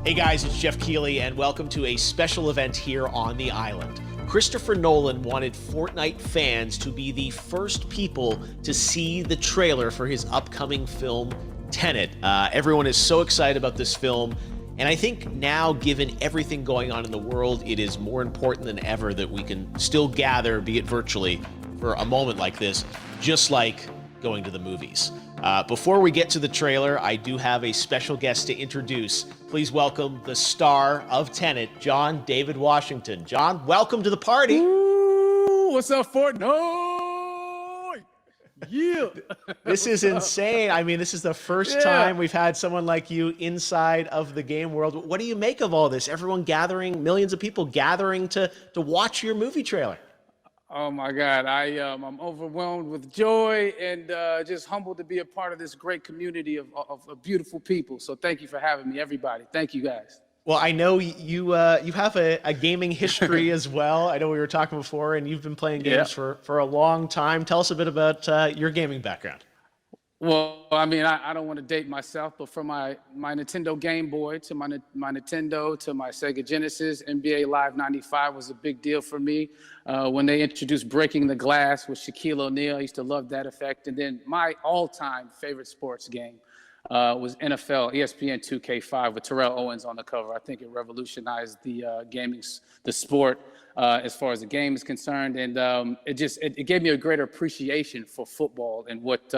Hey guys, it's Jeff Keighley, and welcome to a special event here on the island. Christopher Nolan wanted Fortnite fans to be the first people to see the trailer for his upcoming film, Tenet. Everyone is so excited about this film, and I think now, given everything going on in the world, it is more important than ever that we can still gather, be it virtually, for a moment like this, just like going to the movies. Before we get to the trailer, I do have a special guest to introduce. Please welcome the star of Tenet, John David Washington. John, welcome to the party. Ooh, what's up, Fortnite? Yeah. This is insane. I mean, this is the first time we've had someone like you inside of the game world. What do you make of all this? Everyone gathering, millions of people gathering to watch your movie trailer. Oh my God, I'm overwhelmed with joy and just humbled to be a part of this great community of beautiful people. So thank you for having me, everybody. Thank you, guys. Well, I know you have a gaming history as well. I know we were talking before, and you've been playing games for a long time. Tell us a bit about your gaming background. Well, I mean, I don't want to date myself, but from my Nintendo Game Boy to my Nintendo to my Sega Genesis, NBA Live 95 was a big deal for me. When they introduced Breaking the Glass with Shaquille O'Neal, I used to love that effect. And then my all-time favorite sports game was NFL ESPN 2K5 with Terrell Owens on the cover. I think it revolutionized the the sport as far as the game is concerned, and it gave me a greater appreciation for football and what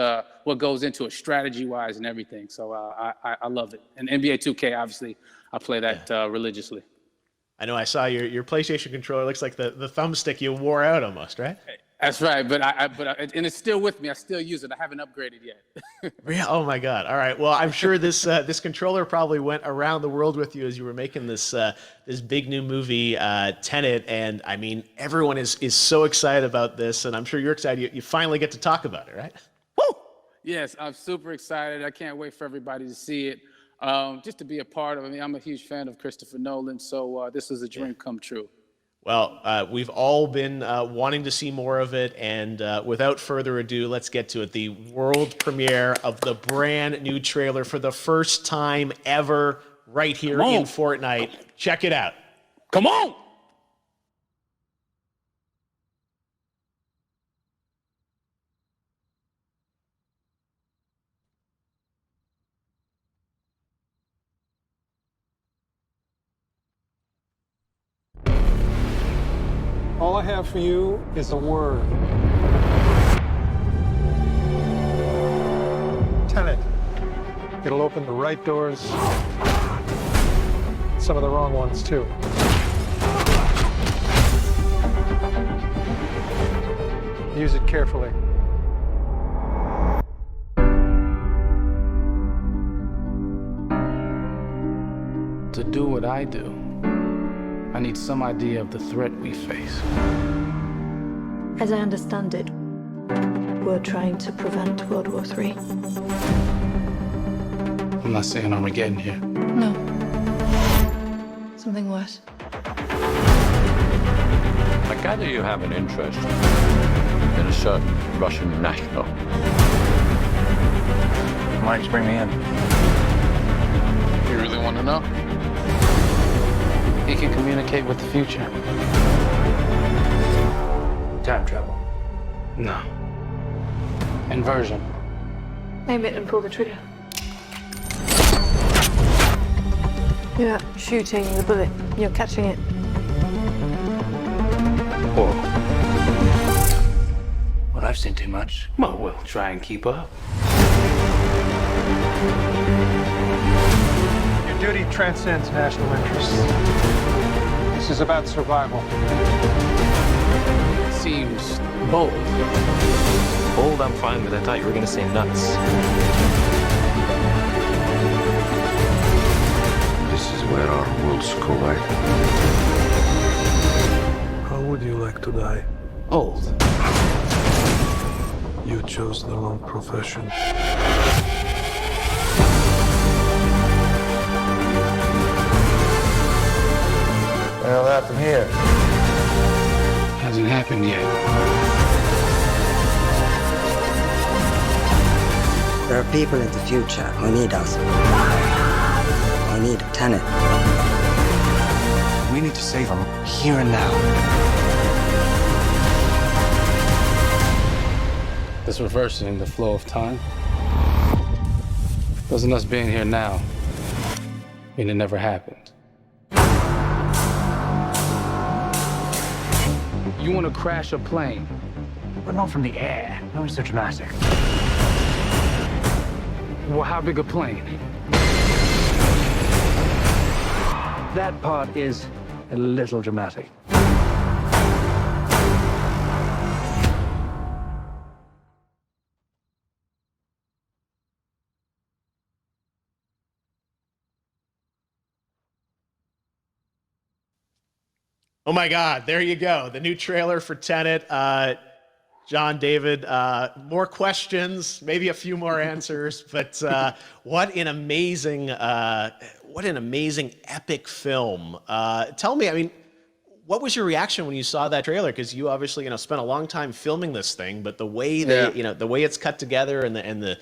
goes into it strategy-wise and everything. So I love it. And NBA 2K, obviously, I play that religiously. I know I saw your PlayStation controller. Looks like the thumbstick you wore out almost, right? That's right, but and it's still with me. I still use it. I haven't upgraded yet. Yeah. Oh my God. All right. Well, I'm sure this controller probably went around the world with you as you were making this big new movie, Tenet. And I mean, everyone is so excited about this, and I'm sure you're excited. You finally get to talk about it, right? Woo! Yes, I'm super excited. I can't wait for everybody to see it. Just to be a part of it. I mean, I'm a huge fan of Christopher Nolan, so this is a dream come true. Well, we've all been wanting to see more of it, and without further ado, let's get to it. The world premiere of the brand new trailer for the first time ever right here in Fortnite. Check it out. Come on! All I have for you is a word. Tenet. It'll open the right doors, some of the wrong ones too. Use it carefully. To do what I do, I need some idea of the threat we face. As I understand it, we're trying to prevent World War III. I'm not saying Armageddon here. No. Something worse. I gather you have an interest in a certain Russian national. Why did you bring me in? You really want to know? He can communicate with the future. Time travel. No. Inversion. Aim it and pull the trigger. You're not shooting the bullet, you're catching it. Whoa. Well, I've seen too much. Well, we'll try and keep up. Your duty transcends national interests. This is about survival. Seems bold. Bold, I'm fine with. I thought you were going to say nuts. This is where our worlds collide. How would you like to die? Old. You chose the wrong profession. Well, that from here. Hasn't happened yet. There are people in the future who need us. I need Tenet. We need to save him here and now. This reversing the flow of time. Doesn't us being here now mean it never happened? You want to crash a plane? But not from the air. No one's so dramatic. Well, how big a plane? That part is a little dramatic. Oh my God, there you go. The new trailer for Tenet. John, David, more questions, maybe a few more answers, but what an amazing epic film. Tell me, I mean, what was your reaction when you saw that trailer? Because you obviously, spent a long time filming this thing, but the way the way it's cut together and the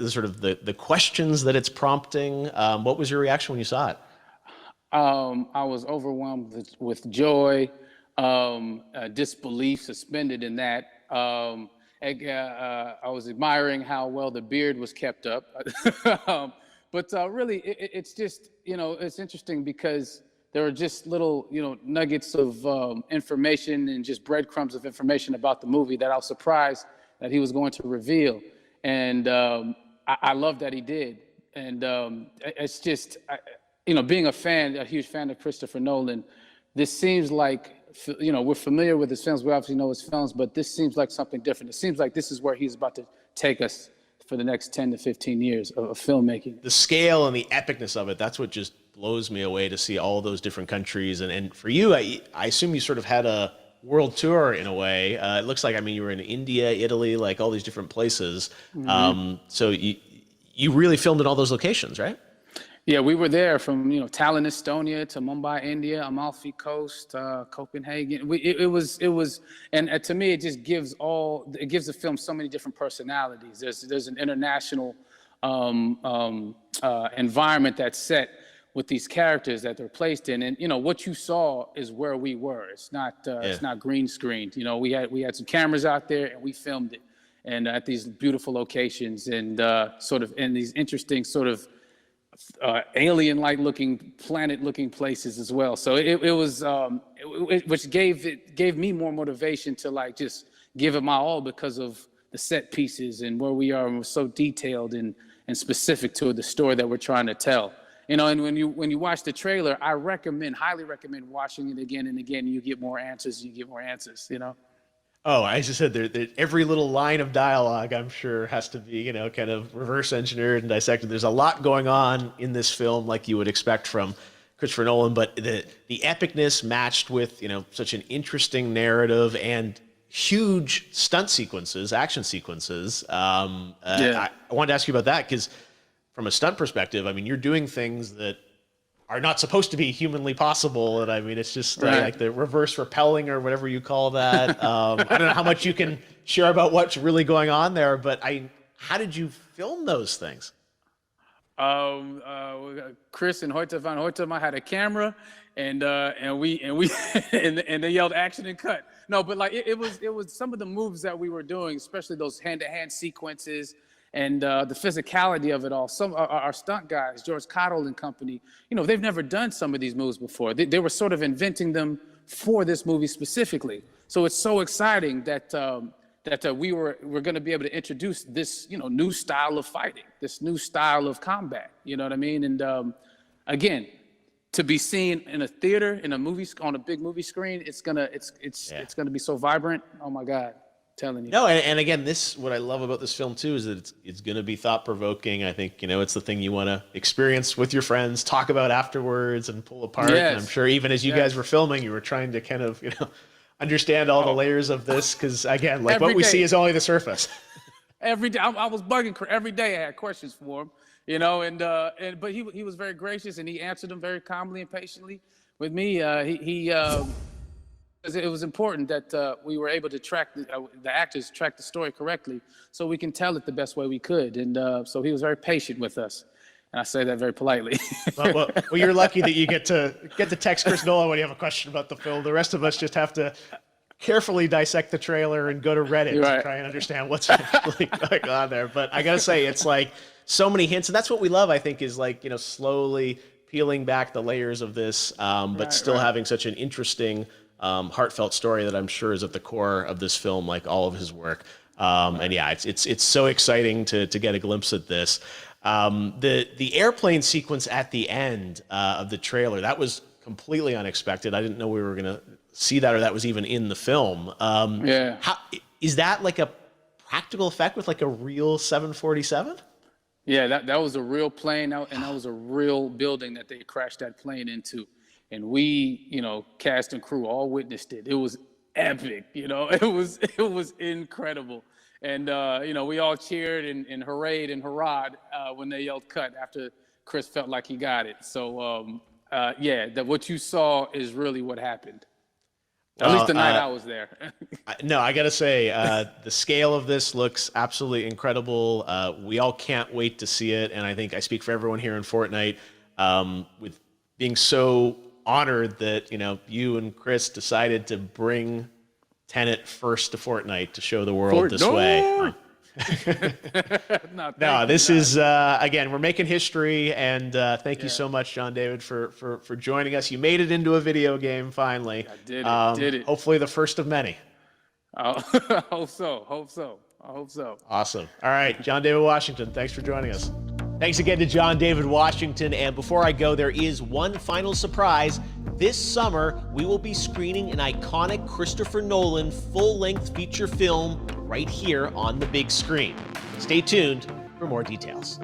sort of the questions that it's prompting, what was your reaction when you saw it? I was overwhelmed with joy, disbelief, suspended in that. I was admiring how well the beard was kept up. But really, it's just, it's interesting because there are just little, nuggets of information and just breadcrumbs of information about the movie that I was surprised that he was going to reveal. And I love that he did. And it's just... being a huge fan of Christopher Nolan, this seems like, we're familiar with his films. We obviously know his films, but this seems like something different. It seems like this is where he's about to take us for the next 10 to 15 years of filmmaking. The scale and the epicness of it, that's what just blows me away, to see all those different countries. And for you, I assume you sort of had a world tour in a way. It looks like, you were in India, Italy, like all these different places. Mm-hmm. So you really filmed in all those locations, right? Yeah, we were there from Tallinn, Estonia, to Mumbai, India, Amalfi Coast, Copenhagen. It was, and to me, it just gives the film so many different personalities. There's an international environment that's set with these characters that they're placed in, and what you saw is where we were. It's not green screened. We had some cameras out there and we filmed it, and at these beautiful locations and sort of in these interesting sort of alien-like looking, planet-looking places as well. So it was, which gave me more motivation to just give it my all because of the set pieces and where we are, and we're so detailed and specific to the story that we're trying to tell. And when you watch the trailer, I highly recommend watching it again and again. You get more answers. Oh, I just said every little line of dialogue, I'm sure, has to be, kind of reverse engineered and dissected. There's a lot going on in this film, like you would expect from Christopher Nolan, but the epicness matched with, such an interesting narrative and huge stunt sequences, action sequences. I wanted to ask you about that because from a stunt perspective, you're doing things that are not supposed to be humanly possible. And it's just like the reverse rappelling or whatever you call that. I don't know how much you can share about what's really going on there, but how did you film those things? Chris and Hoyte van Hoytema had a camera and they yelled action and cut. No, but it was some of the moves that we were doing, especially those hand-to-hand sequences, and the physicality of it all. Some our stunt guys, George Cottle and company, they've never done some of these moves before. They were sort of inventing them for this movie specifically. So it's so exciting that we're going to be able to introduce this new style of fighting, this new style of combat. You know what I mean? And again, to be seen in a theater, in a movie, on a big movie screen, it's gonna be so vibrant. Oh my God. Telling you. No, and again, what I love about this film too is that it's going to be thought-provoking. I think it's the thing you want to experience with your friends, talk about afterwards, and pull apart. Yes. And I'm sure even as you guys were filming, you were trying to kind of understand all the layers of this, because again, like what we see is only the surface. Every day, I was bugging every day. I had questions for him, but he was very gracious and he answered them very calmly and patiently with me. It was important that we were able to track the actors track the story correctly, so we can tell it the best way we could. And so he was very patient with us. And I say that very politely. Well, you're lucky that you get to text Chris Nolan when you have a question about the film. The rest of us just have to carefully dissect the trailer and go to Reddit to try and understand what's actually going on there. But I gotta say, it's like so many hints, and that's what we love, I think, is like, slowly peeling back the layers of this, but still having such an interesting, heartfelt story that I'm sure is at the core of this film, like all of his work. And yeah, it's so exciting to get a glimpse at this. The airplane sequence at the end of the trailer, that was completely unexpected. I didn't know we were gonna see that, or that was even in the film. How is that, like a practical effect with like a real 747? Yeah, that was a real plane, and that was a real building that they crashed that plane into. And we, cast and crew all witnessed it. It was epic, it was incredible. And, we all cheered and hurrayed and hurrahed when they yelled cut after Chris felt like he got it. So, what you saw is really what happened. At least the night I was there. No, I got to say, the scale of this looks absolutely incredible. We all can't wait to see it. And I think I speak for everyone here in Fortnite with being so honored that, you and Chris decided to bring Tenet first to Fortnite to show the world this way. No, this is, again, we're making history, and thank you so much, John David, for joining us. You made it into a video game, finally. I did it. Hopefully the first of many. I hope so. Awesome. All right, John David Washington, thanks for joining us. Thanks again to John David Washington, and before I go, there is one final surprise. This summer, we will be screening an iconic Christopher Nolan full-length feature film right here on the big screen. Stay tuned for more details.